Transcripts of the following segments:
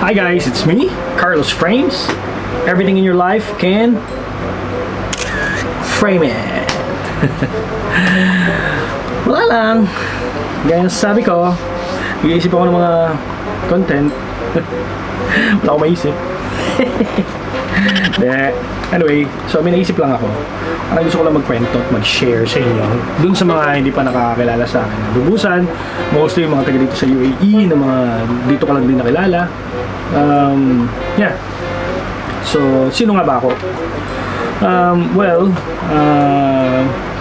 Hi guys, it's me, Carlos Frames. Everything in your life can frame it. Wala lang. Gaya na sabi ko, nag-iisip ako ng mga content. Wala akong maisip. Anyway, so may naisip lang ako. Parang gusto ko lang magkwento at mag-share sa inyo dun sa mga hindi pa nakakakilala sa akin. Lubusan, mostly yung mga taga dito sa UAE, na mga dito ka lang din nakilala. Yeah. So, sino nga ba ako?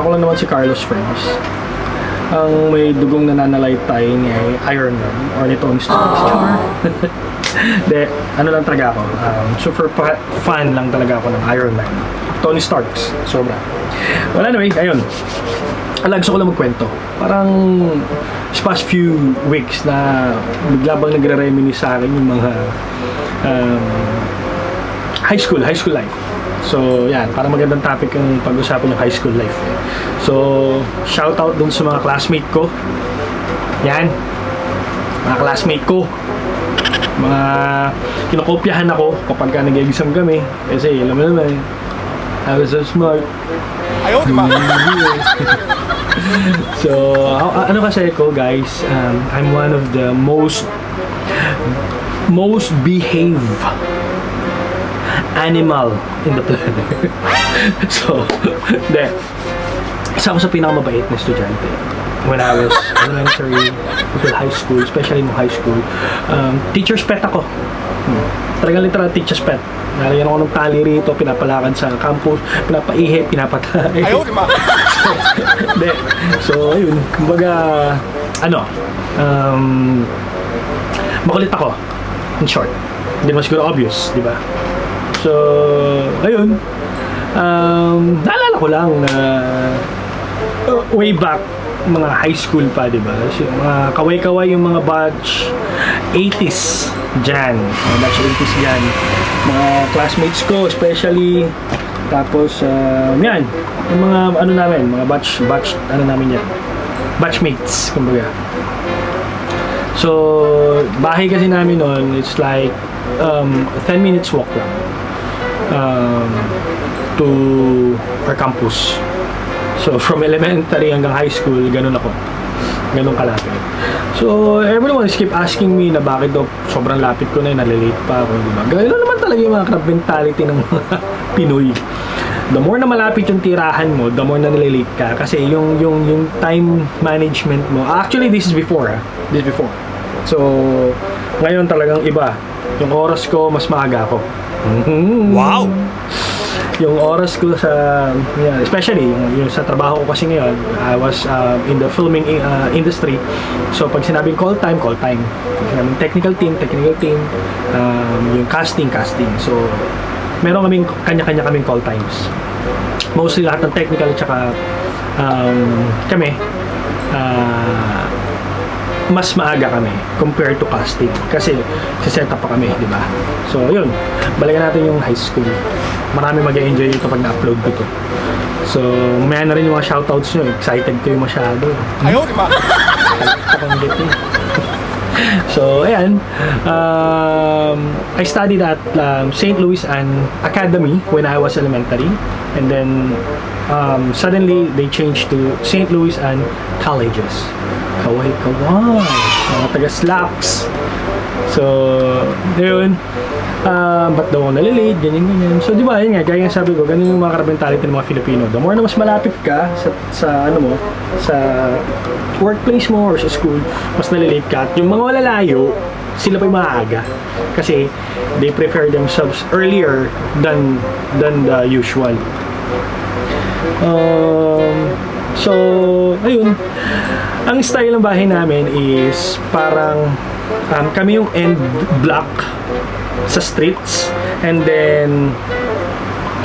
Ako lang naman si Carlos Frames. Ang may dugong nananalaytay ni Iron Man or ni Tony Stark. De, ano lang talaga ako, super fan lang talaga ako ng Iron Man, Tony Starks, sobra. Well, anyway, ayun, gusto ko lang magkwento. Parang this past few weeks na bigla bang nagre-reminisce sa akin yung mga high school life. So, yan, parang magandang topic yung pag-usapan yung high school life. So, shout out dun sa mga classmate ko. Yan, mga classmate ko. Mga kinokopyahan ako kapag ka nag-exam kami. Kasi, alam mo naman, I was so smart. Ayaw, di ba? So, ano kasi ko, guys, I'm one of the most behaved animal in the planet. So, isa ako sa pinakamabait na estudyante. When I was elementary until high school, especially no high school, teacher's pet ako. Talagang literal teacher's pet. Nalagyan ako ng tali rito, pinapalakad sa campus, pinapaihi, pinapatay. Ayaw, di ba? So, ayun, kumbaga, makulit ako, in short. Hindi naman siguro obvious, di ba? So, ayun, naalala ko lang na way back, mga high school pa, di ba? So, mga kaway-kaway yung mga batch 80s dyan. Batch 80s dyan. Mga classmates ko, especially. Tapos, yan. Yung mga, mga batchmates, kumbaga. So, bahay kasi namin noon, it's like, 10 minutes walk lang. To our campus. So, from elementary hanggang high school, ganun ako. Ganun kalapit. So, everyone keep asking me na bakit daw sobrang lapit ko na yun, nalilate pa ako, di ba? Ganun naman talaga yung mga crab mentality ng mga Pinoy. The more na malapit yung tirahan mo, the more na nalilate ka. Kasi yung time management mo, actually, this is before. So, ngayon talagang iba. Yung oras ko, mas maaga ako. Wow! Yung oras ko sa, especially yung sa trabaho ko kasi ngayon, I was in the filming industry. So pag sinabing call time, pag sinabing technical team, yung casting. So meron kaming kanya-kanya kaming call times. Mostly lahat ng technical tsaka kami mas maaga kami compared to casting kasi siset up pa kami, di ba? So yun, balikan natin yung high school. Marami mag-enjoy dito pag na-upload ko to. So mamaya na rin yung mga shoutouts nyo. Excited kayo masyado. Ayaw, di ba? So ayan, I studied at St. Louis Academy when I was elementary, and then suddenly they changed to St. Louis Colleges. Kaway, mga taga-slacks. So, yun. Ba't daw ako nalilate, ganyan. So, di ba, yun nga, gaya nga sabi ko, ganun yung mga mentality ng mga Filipino. The more na mas malapit ka sa workplace mo or sa school, mas nalilate ka. At yung mga malalayo, sila pa yung maaga. Kasi, they prefer themselves earlier than the usual. So, ayun. Ang style ng bahay namin is parang kami yung end block sa streets, and then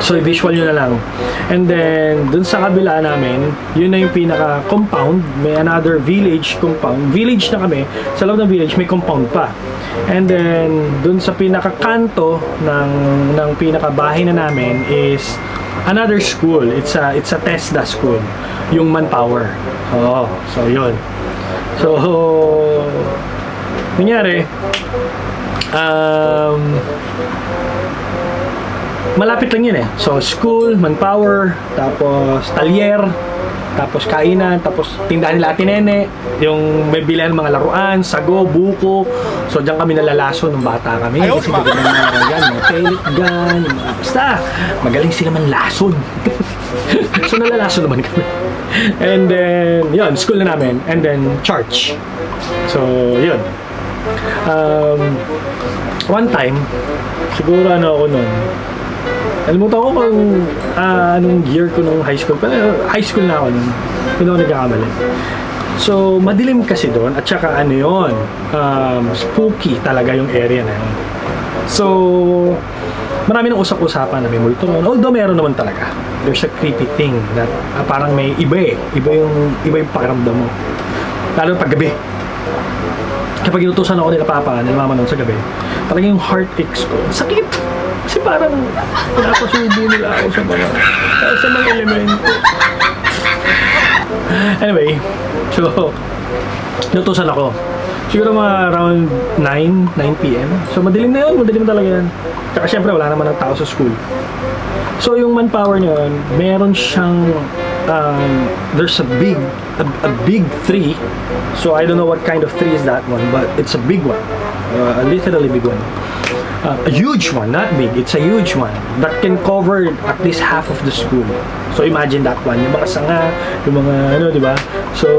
so visual nyo na lang, and then dun sa kabila namin, yun na yung pinaka compound, may another village na kami, sa loob ng village may compound pa, and then dun sa pinaka kanto ng pinaka bahay na namin is another school. It's a TESDA school, yung Manpower. So yun. So, nangyari, Malapit lang yun eh. So, school, manpower, tapos talyer, tapos kainan, tapos tindahan nila Ate Nene, yung may bilihan ng mga laruan, sago, buko. So, diyan kami nalalaso nung bata kami. Ayaw, Kasi ma. gagawin ng mga yan, mga pellet gun, yung mga basta. Magaling sila man lason. So, nalalaso naman kami. And then, yun, school na namin. And then, church. So, yun. One time, siguro ano ako nun, alimutan ko kung anong year ko nung high school. Pero high school na ako nun. Hindi ako nagkakamali. So, madilim kasi doon. At saka ano yun, spooky talaga yung area na yun. So, marami nang usap-usapan na may multo ron. Although meron naman talaga. There's a creepy thing that parang may iba eh. Iba yung pakiramdam mo. Lalo pag gabi. Kapag inutusan ako nila papa, nila mama nun sa gabi, talagang yung heart aches ko. Sakit! Kasi parang pinapasubo nila ako sa mga elemento. Anyway, so, inutusan ako. Siguro mga around 9 p.m. So, madilim na yun. Madilim talaga yan. Tsaka syempre, wala naman ng tao sa school. So, yung manpower niyo yun, meron siyang there's a big tree. So I don't know what kind of tree is that one, but it's a big one, a literally big one, a huge one, not big. It's a huge one that can cover at least half of the school. So imagine that one, yung mga sanga, yung mga ano, di ba? So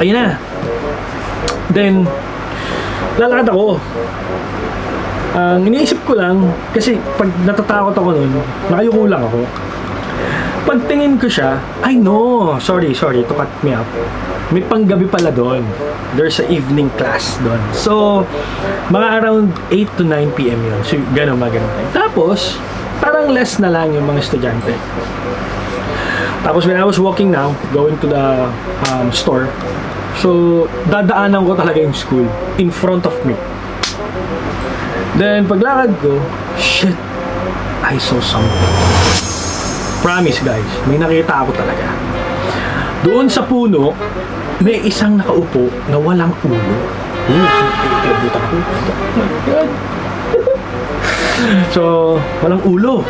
ayun na. Then lalakad ako. Ang iniisip ko lang, kasi pag natatakot ako nun, nakayuko lang ako. Pagtingin ko siya, ay no, sorry to cut me up. May panggabi pala doon. There's a evening class doon. So, mga around 8 to 9 p.m. yun. So, ganun. Tapos, parang less na lang yung mga estudyante. Tapos, when I was walking now, going to the store, so, dadaanan ko talaga yung school in front of me. Then, paglakad ko, shit, I saw something. Promise guys, may nakita ako talaga. Doon sa puno, may isang nakaupo na walang ulo. Kinabutan ako. So, walang ulo.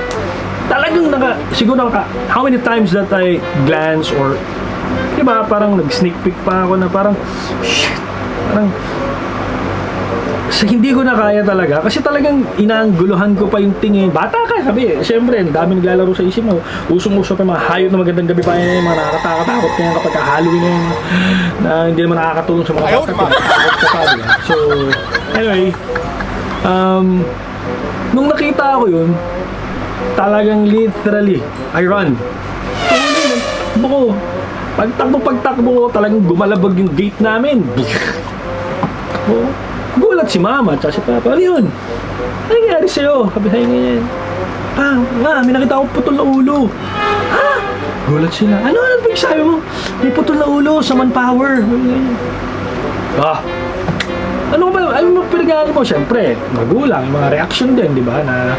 Talagang siguro how many times that I glance or, diba, parang nag-sneak peek pa ako na parang, shit, parang, hindi ko na kaya talaga kasi talagang inaangguluhan ko pa yung tingin. Bata ka, sabi, syempre, ang dami naglalaro sa isip mo. Usong-uso pa yung mga hayop na magandang gabi pa yun, mga nakakatakot kaya kapag Halloween na yun, na hindi naman nakakatulong sa mga Ayaw bata. naman. Takot ka pa, diba? So, anyway, nung nakita ko yun, talagang literally, I run. Takbo ko. Pagtakbo ko, talagang gumalabag yung gate namin. Takbo. Gulat si mama at si papa. Ano yun? Ano nangyari sa'yo? Sabi sa'yo ganyan. May nakita akong putol na ulo. Ha? Gulat sila. Ano sabi mo? May putol na ulo sa manpower. Ano ba pinag-aaral mo? Siyempre, magulang, mga reaction din, di ba? Na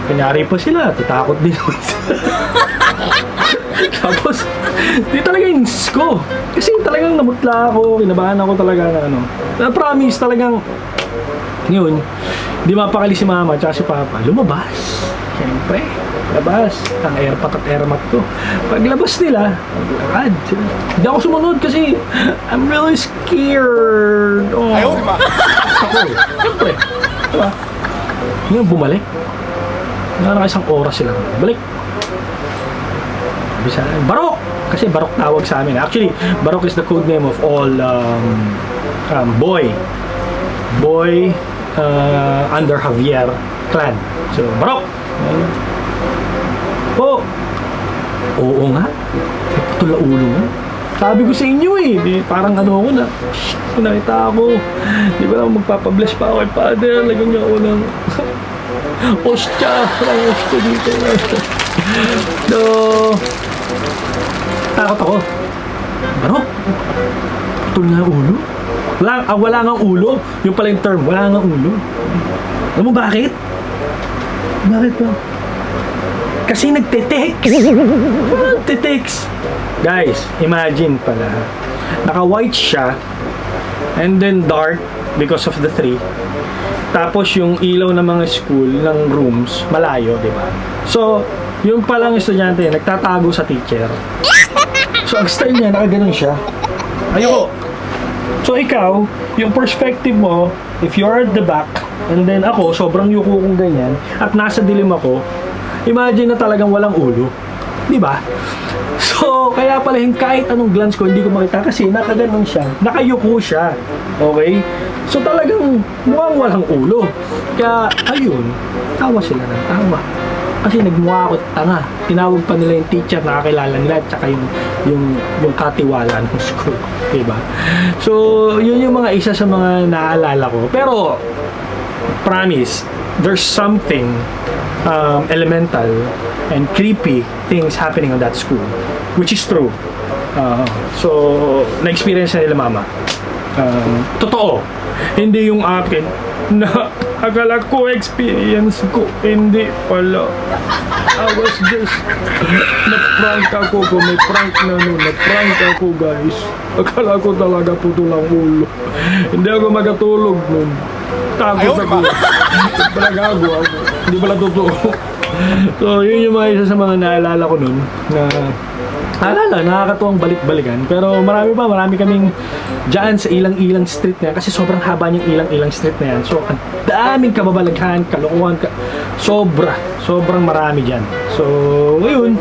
kanyari pa sila, tatakot din. Tapos, di talaga ins ko. Kasi talagang namutla ako, kinabahan ako talaga na ano. Na promise talagang, yun, di mapakali si mama at si papa, lumabas. Siyempre, labas. Ang airpat at airmat ko. Paglabas nila, maglakad sila. Hindi ako sumunod kasi I'm really scared. Oh. Ayaw, ma. Ako eh. Siyempre. Diba? Ngayon, bumalik. Isang oras sila. Balik. Sabi sa akin, Barok! Kasi Barok tawag sa amin. Actually, Barok is the code name of all boy under Javier clan. So, Barok! Oo nga. Putol na ulo nga. Sabi ko sa inyo eh. Parang ano ako na. Nakita ako. Di ba lang magpapabless pa ako kay Father. Lagyan niya ako ng ostya. Parang ostya dito. So, takot ako. Barok! Putol na ulo? Wala nga ulo. Yung pala yung term. Wala nga ulo. Alam mo bakit? Bakit ba? Kasi nagte-text. Nagte-text. Guys, imagine pala. Naka-white siya and then dark because of the tree. Tapos yung ilaw ng mga school, ng rooms, malayo, di ba? So, yung palang estudyante, nagtatago sa teacher. So, ang style niya, nakaganon siya. Ayoko. So, ikaw, yung perspective mo, if you're at the back, and then ako, sobrang yuko kong ganyan, at nasa dilim ako, imagine na talagang walang ulo. Di ba? So, kaya pala yung kahit anong glance ko, hindi ko makita kasi nakaganon siya. Nakayuko siya. Okay? So, talagang mukhang walang ulo. Kaya, ayun, tawa sila ng tawa. Kasi nagmukha ako tanga. Tinawag pa nila yung teacher, nakakilala nila, at saka yung katiwala ng school. Diba? So, yun yung mga isa sa mga naaalala ko. Pero, promise, there's something elemental and creepy things happening on that school. Which is true. So, na-experience na nila mama. Totoo. Hindi yung akin na akala ko experience ko. Hindi pala. I was just na-prank ako. Kung may prank na nun, na-prank ako guys. Akala ko talaga putulang ulo. Hindi ako magatulog nun. Takot ako. Hindi pala gago ako. Hindi pala totoo. So, yun yung mga isa sa mga naalala ko nun. Na alala, nakakatuwang balik-balikan. Pero marami kaming dyan sa ilang-ilang street na yan. Kasi sobrang haba niyang ilang-ilang street na yan. So, ang daming kababalaghan, kalokohan, sobrang marami dyan. So, ngayon,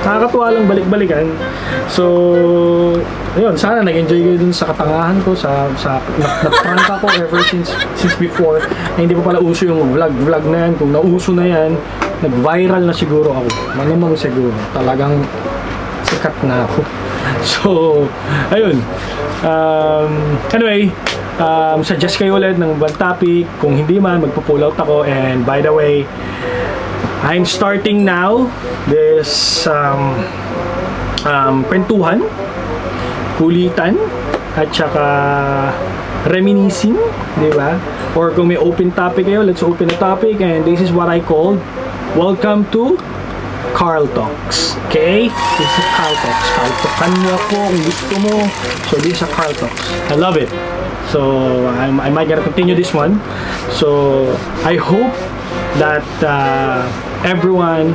nakakatuwa lang balik-balikan. So, ayun, sana nag-enjoy kayo dun sa katangahan ko, na-prank ako ever since before. Na hindi pa pala uso yung vlog na yan. Kung nauso na yan, nag-viral na siguro ako. Malamang siguro. Talagang sikat na ako. So, ayun. Anyway, suggest kayo ulit ng ibang topic. Kung hindi man, magpo-pull out ako. And by the way, I'm starting now this kwentuhan, kulitan, at saka reminiscing, di ba? Or kung may open topic kayo, let's open a topic. And this is what I called Welcome to Carl Talks. Okay? This is Carl Talks. Carl Talkan mo ako kung gusto mo. So this is a Carl Talks. I love it. So I might gonna continue this one. So I hope that everyone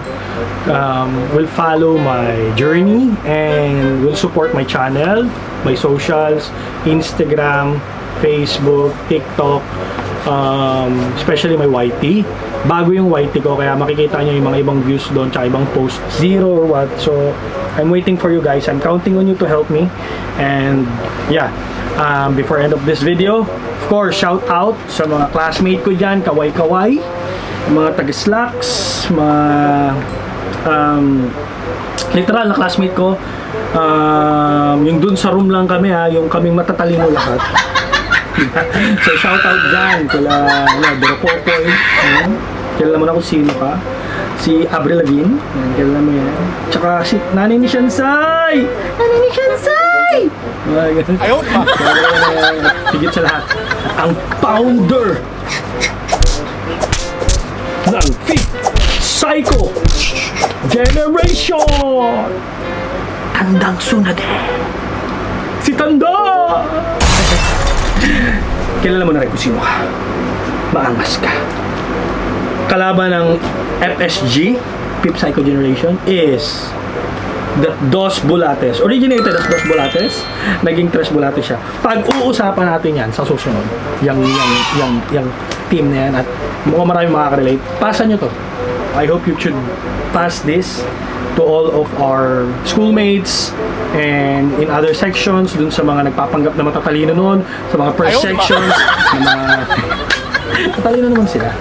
will follow my journey and will support my channel, my socials, Instagram, Facebook, TikTok, especially my YT. Bago yung YT ko, kaya makikita nyo yung mga ibang views doon, tsaka ibang post, 0 or what. So, I'm waiting for you guys. I'm counting on you to help me. And, yeah, before end of this video, of course, shout out sa mga classmate ko dyan, kaway-kaway, mga taga-slacks, mga literal na classmate ko. Yung dun sa room lang kami yung kaming matatalino lahat. So shout out dyan kila Doropopoy, kilala mo na kung sino ka, si Avril Lavigne, kilala mo yan, tsaka si Nanay ni Shansai. Ayaw pa. Higit sa lahat, ang founder ng Fit Psycho Generation, Tandang Sunade, si Tanda. Kilala mo na rin kung sino ka. Maangas ka. Kalaban ng FSG, Pip Psycho Generation, is the Dos Bulates. Originated as Dos Bulates, naging Tres Bulates siya. Pag-uusapan natin yan sa susunod, yung team na yan, at mukhang marami makaka-relate. Pasan nyo to. I hope you should pass this to all of our schoolmates and in other sections, dun sa mga nagpapanggap na matatalino nun, sa mga first sections, na mga matalino naman sila.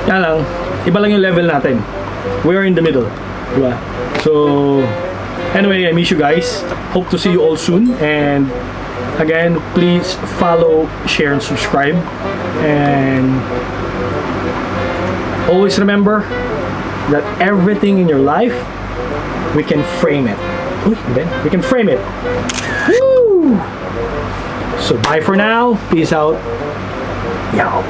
Kaya lang, iba lang yung level natin. We are in the middle. Diba? So, anyway, I miss you guys. Hope to see you all soon. And again, please follow, share, and subscribe. And always remember that everything in your life, we can frame it. We can frame it. Woo! So bye for now. Peace out. Yow.